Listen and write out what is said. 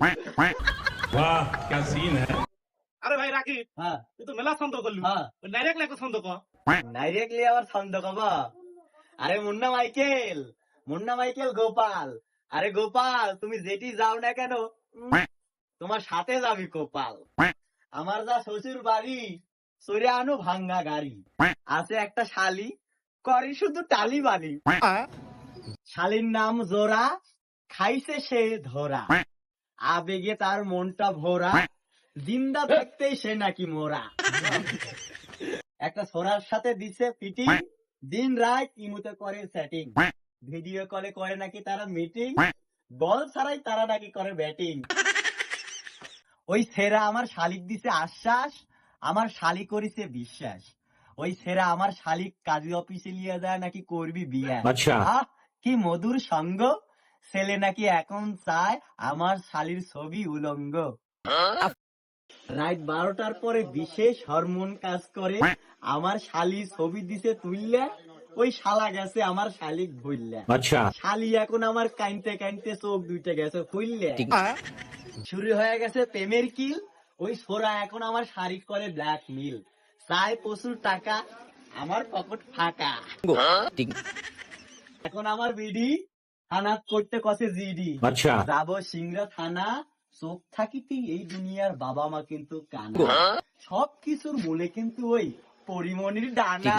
वाह क्या सीन है। আরে ভাই রাখি হ্যাঁ তুই তো মেলা ছন্দ করলি হ্যাঁ ডাইরেক্ট একটা ছন্দ কর। ডাইরেক্টলি আবার ছন্দ কবা। আরে মুন্না মাইকেল গোপাল। আরে গোপাল তুমি যেটি যাও না কেন তোমার সাথে যাবি গোপাল। আমার যা শ্বশুর বাড়ি সরে আনো ভাঙ্গা গাড়ি। আছে একটা শালি করে শুধু টালি বালি। শালির নাম জোরা খাইছে সে ধরা। আবেগে তার মনটা ভরা জিন্দা থাকতেই সে নাকি মোরা। একটা ছোরার সাথে দিছে ফিটিং দিন রাত ইমুতে করে সেটিং। ভিডিও কলে করে নাকি তারা মিটিং বল ছাড়াই তারা নাকি করে ব্যাটিং। ওই ছেড়া আমার শালিক দিছে আশ্বাস আমার শালি করিছে বিশ্বাস। ওই ছেড়া আমার শালিক কাজী অফিসে নিয়ে যায় নাকি করবি বিয়ে। আচ্ছা। আহ কি মধুর সঙ্গ ছেলে নাকি এখন চায় আমার শালির ছবি উলঙ্গ। রাত 12টার পরে বিশেষ হরমোন কাজ করে আমার শালি ছবি দিছে তুললে ওই শালা গেছে আমার শালিক ভুললে। अच्छा শালি এখন আমার কাইনতে কাইনতে চোখ দুইটা গেছে খুললে। শুরু হয়ে গেছে প্রেমের কিল ওই ছোরা এখন আমার শাড়ি করে ব্ল্যাক মিল। চাই প্রচুর টাকা আমার পকেট ফাঁকা। এখন আমার বিডি থানা করতে কষে জিডি। अच्छा যাবো সিংড়া থানা চোখ থাকিতে এই দুনিয়ার বাবা মা কিন্তু কানা। সব কিছুর মূলে কিন্তু ওই পরিমণির ডানা।